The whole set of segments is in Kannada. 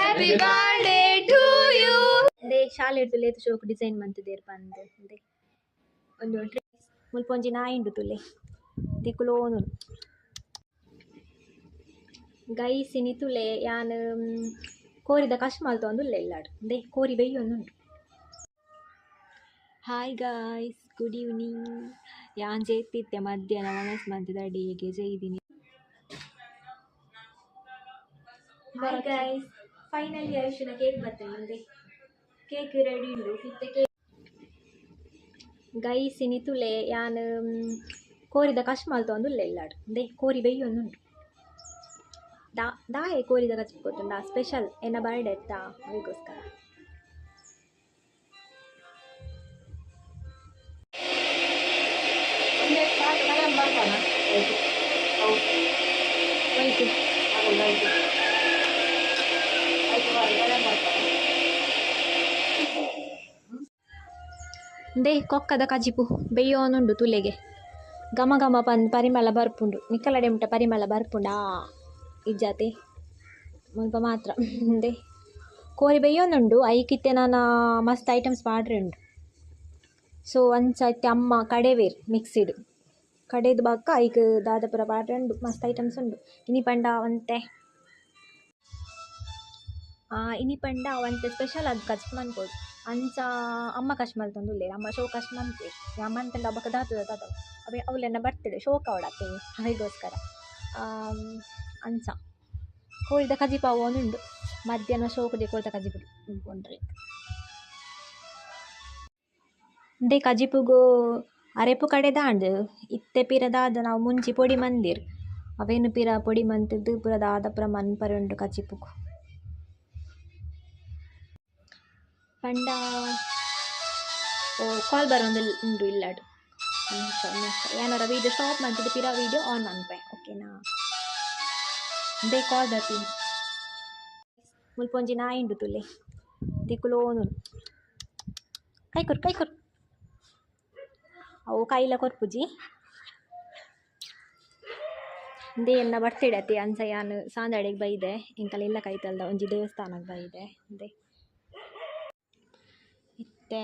Happy birthday to you. They ಶಾಲೆ ಇಡ್ತುಲೆ ಶೋಕ್ ಡಿಸೈನ್ ಮಂತದೇರ್ ಬಂದ್ ದೇ ಒಂದು ಡ್ರೆಸ್ ಮುಲ್ಪೊಂಜಿ ನಾಯಿಂಡು ತುಲೆ ತಿಕ್ಕುಲೋನು ಗೈಸ್ ಇನಿತುಲೆ ಯಾನ್ ಕೋರಿದ ಕಶ್ಮಾಲ್ ತೊಂದುಲ್ಲೆ ಇಲ್ಲಾಡು ದೇ ಕೋರಿ ಬೆಯ್ಯೊಂದುಂಡು. Hi guys, good evening. ಯಾನ್ ಜೇತಿತ್ತೆ ಮಧ್ಯಾಹ್ನ ಮನಸ್ ಮಂತದ ಅಡಿಗೆ ಜೈದಿನಿ. ಹಾಯ್ ಗೈಸ್, ಫೈನಲಿ ಆಯುಷನ ಕೇಕ್ ಬರ್ತೇನೆ. ಕೇಕ್ ರೆಡಿ ಉಂಡು. ಇತ್ತೆ ಕೇಕ್ ಗೈಸ್ ಇನಿತುಲೆ ಯಾನ್ ಕೋರಿದ ಕಶ್ಮಾಲ್ ತೊಂದುಲ್ಲೆ ಇಲ್ಲಾಡು ದೇ ಕೋರಿ ಬೆಯ್ಯೊಂದುಂಡು. ದಾಯೆ ಕೋರಿದ ಕಚ್ ಗೊತ್ತುಂಡ ಸ್ಪೆಷಲ್ ಎನ್ನ ಬರ್ಡೇ ಎತ್ತಾ ಅವಿಗೋಸ್ಕರ. ದೇ ಕೊಕ್ಕದ ಕಜಿಪು ಬೆಯ್ಯೋನುಂಡು ತುಲೆಗೆ ಘಮ ಘಮ ಪಂದ್ ಪರಿಮಳ ಬರ್ಪುಂಡು. ನಿಕ್ಕಲಡೆ ಮುಟ್ಟ ಪರಿಮಳ ಬರ್ಪುಂಡಾ ಇಜ್ಜಾತೆ ಮುಲ್ಪ ಮಾತ್ರ ದೇ ಕೋರಿ ಬೆಯ್ಯೋನುಂಡು. ಐಕಿತ್ತೆ ನಾನು ಮಸ್ತ್ ಐಟಮ್ಸ್ ಪಾಡ್ರೆ ಉಂಡು. ಸೊ ಅಂಚೈತೆ ಅಮ್ಮ ಕಡೆವೇರ್ ಮಿಕ್ಸಿಡ್ ಕಡೆದು ಬಾಕ ಐಕ್ ದಾದಪುರ ಪಾಡ್ರೆ ಉಂಡು. ಮಸ್ತ್ ಐಟಮ್ಸ್ ಉಂಡು. ಇನಿ ಪಂಡ ಅವಂತೆ ಸ್ಪೆಷಲ್ ಅದು ಕಚ್ ಮನ್ಪೋಡು ಅಂಚ ಅಮ್ಮ ಕಶ್ ಮಲ್ತೊಂದುಲ್ಲೇರು. ಅಮ್ಮ ಶೋ ಕಶ್ ಮನ್ಪೇರು ಯಮ್ಮಂತಂಡ ಹಬ್ಬಕ್ಕೆ ದಾತದ ಅವೇ ಅವಳೆನ್ನ ಬರ್ತಡೆ ಶೋಕ ಅವಡತ್ತೆ ಅವಿಗೋಸ್ಕರ ಅಂಚ ಕೋರಿದ ಕಜಿಪಾವು ಒಂದುಂಡು. ಮಧ್ಯಾಹ್ನ ಶೋಕದೆ ಕೋರಿದ ಕಜಿಪು ಉಂಡ್ರೆ ದೇ ಕಜಿಪುಗು ಅರೆಪು ಕಡೆ ದಾಂಡ್ ಇತ್ತೆ ಪಿರ ದಾದ ನಾವು ಮುಂಚಿ ಪೊಡಿ ಮಂದಿರ್ ಅವೇನು ಪಿರ ಪೊಡಿ ಮಂತಿದ್ದು ಪುರ ದಾದ ಪುರ ಮನ್ಪರುಂಡು ಕಜಿಪುಗು ಪಂಡ ಕಾಲ್ ಬರೋದು ಉಂಡು ಇಲ್ಲಾಡು. ಏನಾರ ವೀಡಿಯೋ ಸ್ಟಾಪ್ ಮಾಡ್ತಿದ್ದು ಪಿರ ವೀಡಿಯೋ ಆನ್ ಮನ್ಪೆ ಓಕೆನಾ. ದೇ ಕಾಲ್ ಬರ್ತೀನಿ. ಮುಲ್ಪೊಂಜಿ ನಾಯಿಂಡು ತುಲೆ ತಿಕ್ಕುಲೋನು ಕೈ ಕೊರು ಅವು ಕೈಲ ಕೊರ್ಪುಜಿ ದೇ ಎನ್ನ ಬರ್ತಡೆ ಅತಿ ಅನ್ಸ ಯಾನ್ ಸಾಂದಡೆಗೆ ಬೈದೆ ಇಂಕಲ್ ಇಲ್ಲ ಕೈತಲ್ದ ಒಂಜಿ ದೇವಸ್ಥಾನಕ್ಕೆ ಬೈದೆ ದೇ ಇತ್ತೆ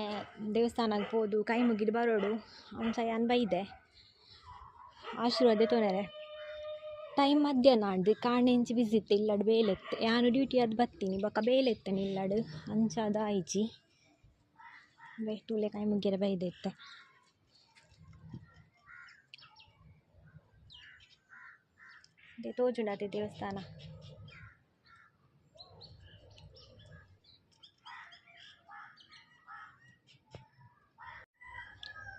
ದೇವಸ್ಥಾನಕ್ಕೆ ಹೋದು ಕೈ ಮುಗಿದು ಬರೋಡು ಅಂಚ ಯಾನ್ ಬೈದೆ ಆಶೀರ್ವಾದ ತೊನರೆ. ಟೈಮ್ ಮಧ್ಯಾಹ್ನ ಆಡ್ದು ಕಾಣೆಂಚಿ ವಿಸಿಟ್ ಇಲ್ಲಡು ಬೇಲೆತ್ತೆ ಯಾನು ಡ್ಯೂಟಿ ಅದು ಬರ್ತೀನಿ ಬೊಕ್ಕ ಬೇಲೆತ್ತೇನೆ ಇಲ್ಲಡು ಅಂಚಾದ ಆಯ್ಚಿ ತುಲೆ ಕೈ ಮುಗ್ಗೆರೆ ಬೈದೆತ್ತೆ. ಅದೇ ತೋಜುಂಡತೆ ದೇವಸ್ಥಾನ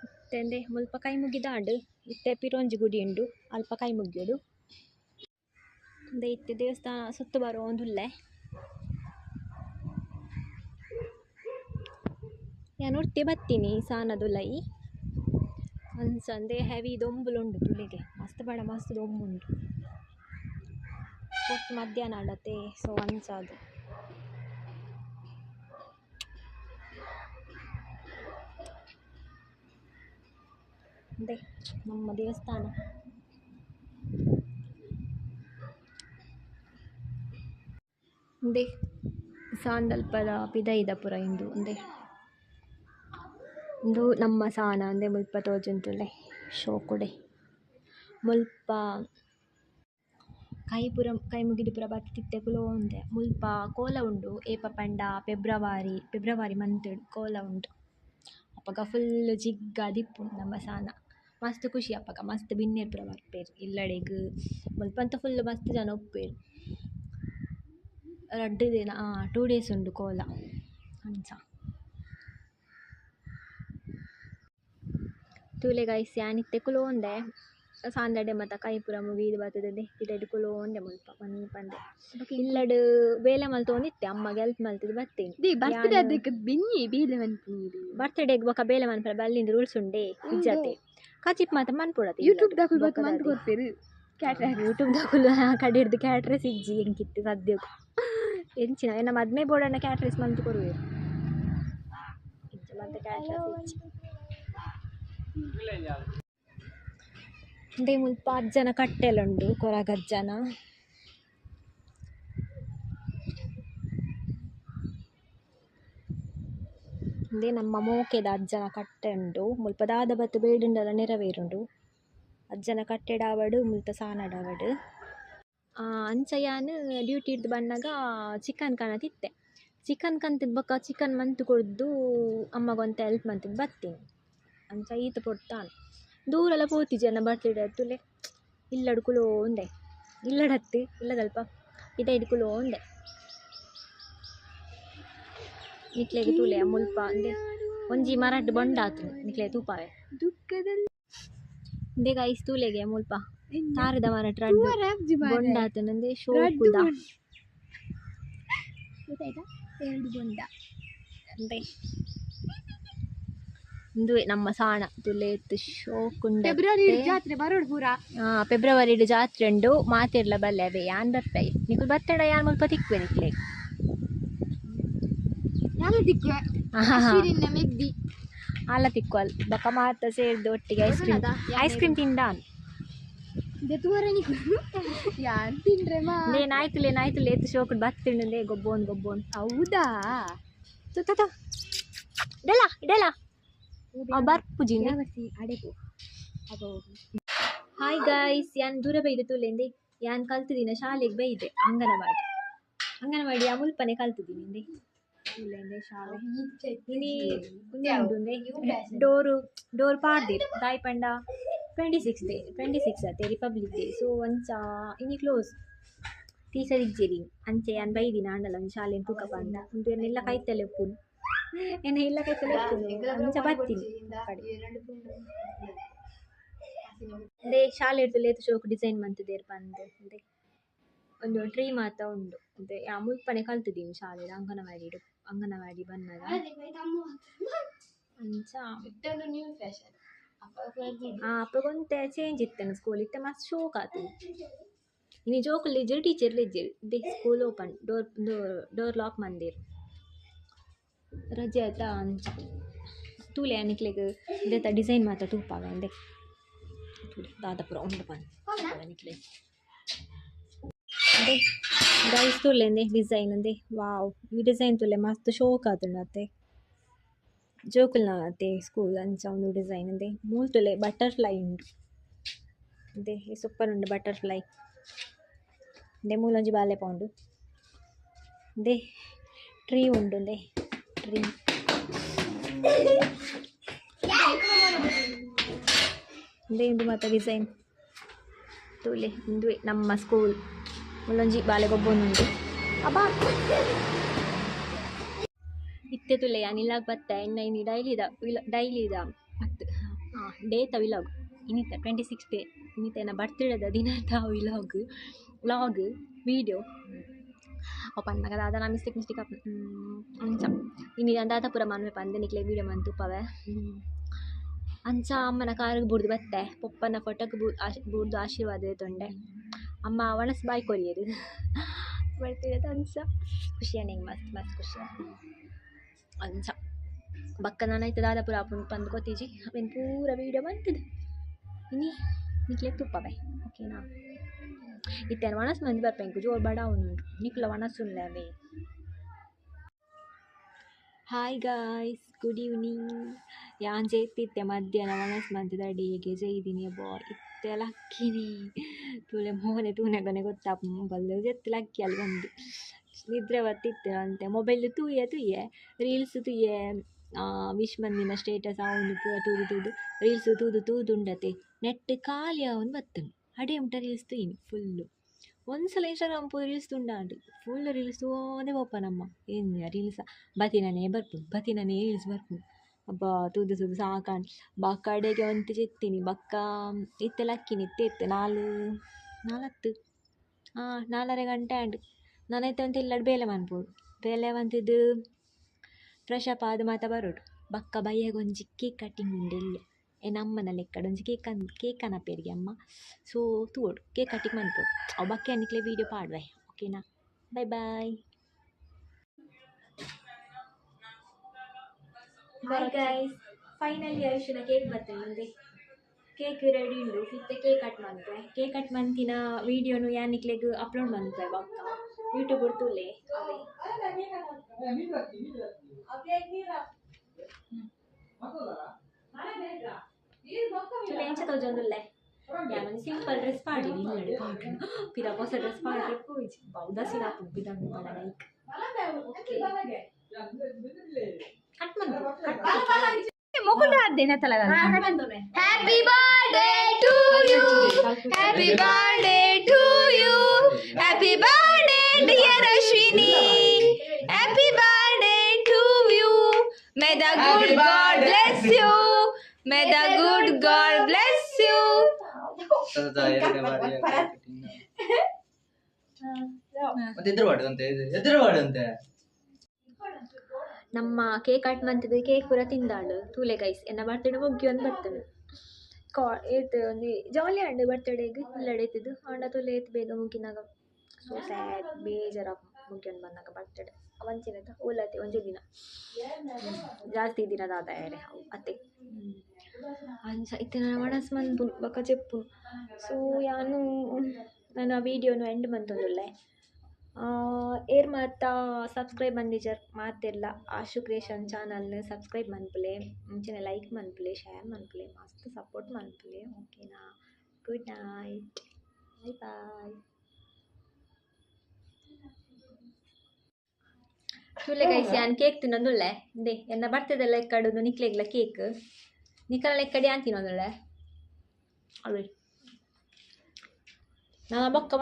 ಇತ್ತೆಂದೆ ಮುಲ್ಪ ಕೈ ಮುಗಿದಾಂಡು ಇತ್ತೆ ಪಿರೊಂಜಿ ಗುಡಿ ಉಂಡು ಅಲ್ಪ ಕೈ ಮುಗ್ಯೋಡು. ಅಂದೆ ಇತ್ತೆ ದೇವಸ್ಥಾನ ಸುತ್ತ ಬರೋ ಒಂದುಲ್ಲೆ ನಾನು ಉಡ್ತಿ ಬತ್ತೀನಿ ಸಾನದುಲೈ ಅನ್ಸಂದೆ ಹೆವಿ ದೊಂಬುಲುಂಡು ತುಳಿಗೆ ಮಸ್ತ್ ಬಡ ಮಸ್ತ್ ದೊಂಬುಂಡು ಕೊಟ್ಟು ಮಧ್ಯಾಹ್ನ ಆಡತ್ತೆ. ಸೊ ಅನ್ಸದು ಅದೇ ನಮ್ಮ ದೇವಸ್ಥಾನ ಅಂದೆ ಸಾಂದಲ್ಪದ ಪಿದೈದ ಪುರ ಇಂದು ಅಂದೆ ಇಂದು ನಮ್ಮ ಸಾನ ಅಂದೆ ಮುಲ್ಪ ತೋಜುಂಟುಲೆ ಶೋಕುಡೆ ಮುಲ್ಪ ಕೈ ಮುಗಿದು ಪುರ ಬತ್ತಿತ್ತೆ ಕುಲೋ ಉಂದೆ ಮುಲ್ಪ ಕೋಲ ಉಂಡು. ಏಪ ಪಂಡ ಫೆಬ್ರವರಿ ಮಂತ್ ಕೋಲ ಉಂಡು ಅಪ್ಪಗ ಫುಲ್ ಜಿಗ್ಗ ದಿಪ್ಪು ನಮ್ಮ ಸಾನ ಮಸ್ತ್ ಖುಷಿ ಅಪ್ಪಗ ಮಸ್ತ್ ಬಿನ್ನೆರ್ ಪುರ ಬರ್ಪೇರು ಇಲ್ಲಡೆಗ್ ಮುಲ್ಪಂತ ಫುಲ್ ಮಸ್ತ್ ಜನ ಒಪ್ಪೇರು. ರಡ್ಡ್ ದಿನ 2 days ಉಂಡು ಕೋಲ ಅಂಚ ತೂಲೆ ಗೈಸ್ ಯಾನಿತ್ತೆ ಕುಲೋ ಉಂದೆ ಸಾಂದಡೆ ಮತ್ತ ಕೈ ಪುರ ಮುಗಿದು ಬರ್ತದೆ ಇಡೆಡ್ ಕುಲೋ ಉಂಡೆ ಮುಲ್ಪ ಮನಿ ಪಂದೆ ಇಲ್ಲಡ್ ಬೇಲೆ ಮಲ್ತೊಂದಿತ್ತೆ ಅಮ್ಮ ಗೆಲ್ಪ್ ಮಲ್ತದು ಬರ್ತೇನೆ ಬರ್ತ್ಡೇಗ್ ಬೊಕ ಬೇಲೆ ಮನ್ಪುರ ಬಲ್ಲಿಂದ ರೂಲ್ಸ್ ಉಂಡೆ ಇಜ್ಜತೆ ಕಚಿಪ್ ಮಾತ ಮನ್ಪುಡತಿ ಯೂಟ್ಯೂಬ್ ದಾಖಲು ಬತ್ತು ಮಂತ್ ಗೊತ್ತೀರಿ ಕ್ಯಾಟ್ರಾಕ್ಟ್ ಯೂಟ್ಯೂಬ್ ದಾಖಲು ಕಡೆ ಹಿಡ್ದು ಕ್ಯಾಟ್ರೆಸ್ ಇಜ್ಜಿ ಎಂಕಿತ್ತು ಸದ್ಯಕ್ಕೆ ಎಂಚಿನ ನಮ್ಮ ಮದ್ಮೆ ಬೋರ್ಡನ್ನ ಕ್ಯಾಟ್ರೆಸ್ ಮಂತ್ ಕೊರುವೆ ಮತ್ತೆ ಕ್ಯಾಟ್ರೆಸ್ ಇಜ್ಜಿ ಅಂದೇ ಮುಲ್ಪ ಅಜ್ಜನ ಕಟ್ಟೆಲುಂಡು ಕೊರಗಜ್ಜನ ಅಂದೇ ನಮ್ಮ ಮೋಕೆದ ಅಜ್ಜನ ಕಟ್ಟೆ ಉಂಡು ಮುಲ್ಪ ದಾದ ಬತ್ತು ಬೇಡುಂಡಲ ನೆರವೇರುಂಡು ಅಜ್ಜನ ಕಟ್ಟೆಡಾವಡು ಮುಲ್ತ ಸಾನಡಾವಡು ಅಂಚ ಯಾನ್ ಡ್ಯೂಟಿ ಹಿಡ್ದು ಬಣ್ಣಗ ಚಿಕನ್ ಕಣತಿತ್ತೆ ಚಿಕನ್ ಕಂತಿದ್ ಬೊಕ್ಕ ಚಿಕನ್ ಮಂತು ಕೊಡ್ದು ಅಮ್ಮಗೊಂತ ಹೆಲ್ಪ್ ಮಂತಿದ್ ಬತ್ತೀನಿ ಅಂಚ ಈತ ಪೊಡ್ತಾನು ದೂರೆಲ್ಲ ಪೋತಿಜಿ ಅನ್ನ ಬರ್ತಿಡೆ ತುಲೆ ಇಲ್ಲಡು ಕುಲೋ ಉಂಡೆ ಇಲ್ಲಡತ್ತಿ ಇಲ್ಲದಲ್ಪ ಇದ ಹಿಡ್ಕುಲೋ ಉಂಡೆ ನಿಕ್ಲೆಗೆ ತುಲೆ ಮುಲ್ಪ ಅಂದೆ ಒಂಜಿ ಮರಡ್ ಬೊಂಡಾತು ನಿಕ್ಲೆ ತೂಪಾವೆ ದುಃಖದಲ್ಲಿ ಇಂದೆ ಗೈಸ್ ತೂಲೆಗೆ ಮುಲ್ಪ ತಾರದ ಮರಡ್ ರಡ್ಡು ಬೊಂಡಾತು ನಂದೆ ಶೋಕುದ ಗೊತ್ತಾಯ್ತಾ 2 ಬೊಂಡ ಅಂದೆ ಇಂದುವೆ ನಮ್ಮ ಸಾಣ ತುಲೇತ್ ಶೋಕುಂಡ ಫೆಬ್ರವರಿ ಜಾತ್ರೆ ಬರೋಡು ಪೂರ ಫೆಬ್ರವರಿ ಜಾತ್ರೆ ಉಂಡು ಮಾತಿರ್ಲ ಬಲ್ಲೆ ಅವೆ ಯಾನ್ ಬರ್ತಾಯಿ ನಿಕುಲ್ ಬತ್ತಡ ಯಾನ್ ಮುಲ್ಪ ತಿಕ್ವೆ ನಿಕ್ಲೆ ಯಾಲ ತಿಕ್ವೆ ಅಶ್ವಿನಿನ ಮೆಗ್ದಿ ಆಲ ತಿಕ್ವಲ್ ಬಕ ಮಾತ ಸೇರ್ದು ಒಟ್ಟಿಗೆ ಐಸ್ ಕ್ರೀಮ್ ತಿಂದಾನ್ ಬೆತುವರಣಿ ಯಾನ್ ತಿಂಡ್ರೆ ಮಾ ನಾಯ್ತುಲೆ ಎತ್ತು ಶೋಕುಡ್ ಬತ್ತಿಂಡೆ ಗೊಬ್ಬೋನ್ ಹೌದಾ ತುತ್ತ ಇಡಲ ಬರ್ಪುಜಿ ಅಡೆಪು ಹಾಯ್ ಗೈಸ್ ಯಾನ್ ದೂರ ಬೈದೆ ತುಲೆಂದೆ ಯಾನ್ ಕಲ್ತಿದಿನ ಶಾಲೆಗೆ ಬೈದೆ ಅಂಗನವಾಡಿ ಆ ಮುಲ್ಪನೆ ಕಲ್ತಿದ್ದೀನಿ ತುಲೆಂದೆ ಶಾಲೆ ಡೋರ್ ಪಾಡ್ದಿರು ದಾಯ್ ಪಂಡ 26 ಅತ್ತೆ ರಿಪಬ್ಲಿಕ್ ಡೇ ಸೊ ಒಂಚ ಇನಿ ಕ್ಲೋಸ್ ಟೀಚರ್ ಇಜ್ಜೇರಿ ಅಂಚೆ ಯಾನ್ ಬೈದಿನ ಆಂಡಲ ಒಂದು ಶಾಲೆ ತೂಕ ಬಂದ ಒಂದು ಏನೆಲ್ಲ ಕೈತಲೆ ಉಪ್ಪುನು ಎಲ್ಲ ಕೈತಲೆ ಉಪ್ಪುನು ಅಂಚ ಬರ್ತೀನಿ ಅದೇ ಶಾಲೆ ಇಡ್ತಲೆ ಏತು ಶೋಕು ಡಿಸೈನ್ ಮಂತದೇರು ಬಂದು ಅದೇ ಒಂದು ಟ್ರೀ ಮಾತ ಉಂಡು ಅದೇ ಆ ಮುಲ್ಪನೆ ಕಲ್ತಿದ್ದೀನಿ ಶಾಲೆ ಅಂಗನವಾಡಿ ಬನ್ನಗ ಅಂಚ ಅಪ್ಪಗೊಂತೆ ಚೇಂಜ್ ಇತ್ತೇನೆ ಸ್ಕೂಲ್ ಇತ್ತೆ ಮಸ್ತ್ ಶೋಕ್ ಆತು ಇನ್ನು ಜೋಕುಲ್ ಇಜ್ಜರು ಟೀಚರ್ಲು ಇಜ್ಜರು ದೇ ಸ್ಕೂಲ್ ಓಪನ್ ಡೋರ್ ಲಾಕ್ ಮಂದಿರು ರಜೆ ಆಯ್ತಾ ಅಂಚ ತೂಲೆ ನಿಕ್ಲೆಗ್ ಇದೇತ ಡಿಸೈನ್ ಮಾತ ತೂಪಾಗ ಅಂದೆ ದಾದಾಪುರ ಉಂಡು ಬಂದು ನಿಕ್ಲೆ ಅದೇ ಗೈಸ್ ತುಲೆಂದೆ ಡಿಸೈನ್ ಅಂದೆ ವಾವ್ ಈ ಡಿಸೈನ್ ತುಲೆ ಮಸ್ತ್ ಶೋಕ್ ಆತುಂಡು ಅತ್ತೆ ಜೋಕುಲ್ನ ಅತ್ತೆ ಸ್ಕೂಲ್ ಅಂಚ ಒಂದು ಡಿಸೈನ್ ಅಂದೆ ಮೂಲ್ ತುಲೆ ಬಟರ್ಫ್ಲೈ ಉಂಡು ಅಂದೆ ಸೂಪರ್ ಉಂಡು ಬಟರ್ಫ್ಲೈ ಅಂದೆ ಮೂಲೊಂಜಿ ಬಾಲೆ ಪೌಂಡು ಅಂದೆ ಟ್ರೀ ಉಂಡು ಅಂದೆ ಟ್ರೀ ಅಂದೆ ಇಂದು ಮಾತ ಡಿಸೈನ್ ತೂಲೆ ಇಂದುವೆ ನಮ್ಮ ಸ್ಕೂಲ್ ಮುಲ್ಲೊಂಜಿ ಬಾಲೆ ಗೊಬ್ಬೊಂದುಂಡು ಅಬ್ಬಾ ಇತ್ತೆ ತುಲೆ ಯಾನಿಲ್ಲಾಗ ಬತ್ತೆ ಇನ್ನು ಡೈಲಿದ ಮತ್ತು ಡೇತ ವಿಲಾಗ್ ಇನ್ನಿತ್ತ 26 ಡೇ ಇನ್ನಿತ್ತ ಏನ ಬರ್ತಿಡದ ದಿನದ ವ್ಲಾಗ್ ವೀಡಿಯೋ ಪನ್ನಗ ದಾದ ಮಿಸ್ಟೇಕ್ ಅಂಚ ಇನ್ನು ದಾದ ಪೂರ ಮನ್ವೆ ಪಂದೆ ನಿಕ್ಲೆ ವೀಡಿಯೋ ಮಂತುಪ್ಪವೆ ಅಂಚ ಅಮ್ಮನ ಕಾರಿಗೆ ಬುಡ್ದು ಬತ್ತೆ ಪೊಪ್ಪನ ಫೋಟೋಗೆ ಬುಡ್ದು ಆಶೀರ್ವಾದ ತೊಂಡೆ ಅಮ್ಮ ಒಣಸ್ ಬಾಯ್ ಕೊರಿಯರು ಬರ್ತಿರೋದು ಅಂಚ ಖುಷಿಯಾನೆ ಮಸ್ತ್ ಖುಷಿ ಅಂಚ ಬಕ್ಕ ನಾನಾಯ್ತು ದಾದಾಪುರ ಅಪ್ಪನ ಪಂದು ಗೊತ್ತೀಜಿ ಅವೇನು ಪೂರ ವೀಡಿಯೋ ಬಂತಿದೆ ಇನ್ನಿ ನಿಕ್ಲೆ ತುಪ್ಪವೆ ಓಕೆನಾ ಇತ್ತೇನು ಒಣಸ್ ಮಂದಿ ಬರ್ಪೆಂಕು ಜೋರು ಬಡ ಉಂಟು ನಿಕ್ಲ ಒಣಸುನ್ಲೆ ಅವೇ ಹಾಯ್ ಗಾಯ್ಸ್ ಗುಡ್ ಈವ್ನಿಂಗ್ ಯಾನ್ ಜೇತಿತ್ತೆ ಮಧ್ಯಾಹ್ನ ಒಣಸ್ ಮಂತಿದ ಅಡಿಗೆ ಜೈದಿನಿ ಬಾ ಇತ್ತೆ ಲಕ್ಕಿನಿ ತುಳೆ ಮೋನೆ ತೂನೆಗೊನೆ ಗೊತ್ತಾಪ ಮೊಬೈಲ್ ಜೆತ್ತು ಲಕ್ಕಿ ಅಲ್ಲಿ ಬಂದು ನಿದ್ರೆ ಬತ್ತಿತ್ತೆ ಅಂತೆ ಮೊಬೈಲ್ ತೂಯೆ ರೀಲ್ಸ್ ತೂಯೆ ವಿಶ್ ಮಂದಿನ ಸ್ಟೇಟಸ್ ಅವನು ಪೂರ ತೂದು ರೀಲ್ಸ್ ತೂದುಂಡತೆ ನೆಟ್ ಖಾಲಿ ಅವನು ಬತ್ತನು ಅಡೆ ಉಂಟ ರೀಲ್ಸ್ ತೂಯಿನಿ ಫುಲ್ಲು ಒಂದ್ಸಲ ಇನ್ಸ್ಟಾಗ್ರಾಮ್ ಪೂರ ರೀಲ್ಸ್ ತುಂಡಾಂಡು ಫುಲ್ ರೀಲ್ಸ್ ತೂದೇ ಬಪ್ಪನಮ್ಮ ಏನು ರೀಲ್ಸ್ ಬತ್ತಿನೇ ರೀಲ್ಸ್ ಬರ್ಪುಂಡು ಅಬ್ಬ ತೂದು ಸಾಕಾಂಡು ಬಕ್ಕ ಅಡೆಗೆ ಒಂತಿ ಚೆತ್ತೀನಿ ಬಕ್ಕ ಇತ್ತೆ ಲಕ್ಕಿನಿ ಇತ್ತೆ ನಾಲ್ಕು 4:30 ಗಂಟೆ ಅಂಡು ನಾನೈತೆ ಅಂತ ಇಲ್ಲಡು ಬೇಲೆ ಮಂತಿದ್ದು ಫ್ರೆಶ್ ಅಪ್ ಆದ ಮಾತ ಬರೋಡು ಬಕ್ಕ ಬೈಯಾಗ ಒಂಜಿ ಕೇಕ್ ಕಟ್ಟಿಂಗ್ ಉಂಡು ಇಲ್ಲಿ ಅಮ್ಮನಲ್ಲಿ ಎಕ್ಕಡೊಂಜಿ ಕೇಕ್ ಅನಪೇರಿಗೆ ಅಮ್ಮ ಸೊ ತೂಡು ಕೇಕ್ ಕಟ್ಟಿಗೆ ಮನ್ಪೋಡು ಅವು ಬಕ್ಕೆ ಅನ್ನಿಕ್ಲೆ ವೀಡಿಯೋ ಪಾಡುವೆ ಓಕೆನಾ bye bye bye guys finally ಆಯುಷನ ಕೇಕ್ ಬರ್ತೇನೆ ಮುಂದೆ ಕೇಕ್ ರೆಡಿ ಉಂಡು ಇತ್ತೆ ಕೇಕ್ ಕಟ್ ಮಾಡ್ತೆ ಕೇಕ್ ಕಟ್ ಮಂತಿನ ವೀಡಿಯೋನು ಯಾನಿಕ್ಲೆಗ್ ಅಪ್ಲೋಡ್ ಮಾಡ್ತೆ ಬಕ್ಕ ಯೂಟ್ಯೂಬ್ ತುಲೆ ತುಲೆ ಎಂಚ ತೋಜೊಂದುಲ್ಲೆ ಯಾನು ಸಿಂಪಲ್ ಡ್ರೆಸ್ ಪಾಡಿ ನಿಲ್ಲಡೆ ಪಾಡು ಪಿರ ಹೊಸ ಡ್ರೆಸ್ ಪಾಡ್ರೆ ಪೋಯಿಜಿ ಬೌದಸಿನ ಪುಬ್ಬಿದಂಗ್ ಬಡ ಲೈಕ್ ಕಟ್ ಮಾಡ್ತೆ ಮೊಕುಲ್ ಆದ್ದೇನ ತಲಗ happy birthday to you happy birthday to you happy birthday dear Ashwini happy birthday to you may the good god bless you may the good god bless you ನಮ್ಮ ಕೇಕ್ ಕಟ್ ಮಂತಿದ್ದು ಕೇಕ್ ಪೂರ ತಿಂದಾಳು ತೂಲೆ ಗೈಸ್ ಎನ್ನ ಬರ್ತಡೇ ಮುಗ್ಗಿ ಒಂದು ಬರ್ತದೆ ಏತ್ ಒಂದು ಜಾಲಿ ಆಂಡು ಬರ್ತಡೇಗೆ ಇಲ್ಲಡೆತಿದ್ದು ಆಂಡ ತೂಲೆ ಏತ್ ಬೇಗ ಮುಗಿನಾಗ ಸೊ ಸ್ಯಾಡ್ ಬೇಜಾರ ಮುಗಿಯೊಂದು ಬಂದಾಗ ಬರ್ತಡೇ ಅವಂಚಿನ ಓಲತ್ತೆ ಒಂಜೇ ದಿನ ಜಾಸ್ತಿ ದಿನದ ಆದಾಯ ಅವು ಅತ್ತೆ ಅಂಚ ಇತ್ತೆ ನನ್ನ ಮನಸ್ಸು ಮಂದು ಬಕ್ಕ ಚೆಪ್ಪು ಸೊ ಯಾನು ನಾನು ಆ ವೀಡಿಯೋನು ಎಂಡ್ ಮಂತೊಂದುಲ್ಲೆ ಏರ್ ಮಾತ ಸಬ್ಸ್ಕ್ರೈಬ್ ಮಂದಿಜರ್ ಮಾತೆಲ್ಲ ಆಶು ಕ್ರಿಯೇಷನ್ ಚಾನಲ್ನ ಸಬ್ಸ್ಕ್ರೈಬ್ ಮನ್ಪುಲೆ ಮುಂಚೆನೆ ಲೈಕ್ ಮನ್ಪುಲೆ ಶೇರ್ ಮನ್ಪುಲೆ ಮಸ್ತ್ ಸಪೋರ್ಟ್ ಮನ್ಪುಲೆ ಓಕೆನಾ ಗುಡ್ ನೈಟ್ ಬಾಯ್ ಬಾಯ್ ಚೂಲೆ ಕೈಸಿ ನಾನು ಕೇಕ್ ತಿನ್ನೋದುಳ್ಳೆ ದೇ ಎನ್ನ ಬರ್ತದೆಲ್ಲ ಎಕ್ಕಡುದು ನಿಕ್ಲೆಗ್ಲ ಕೇಕ್ ನಿಕ್ಕಲ ಎಕ್ಕಡಿ ಅಂತ ತಿನ್ನೋದುಳ್ಳೆ ಅಲ್ರಿ ನಾನು ಬೊಕ್ಕ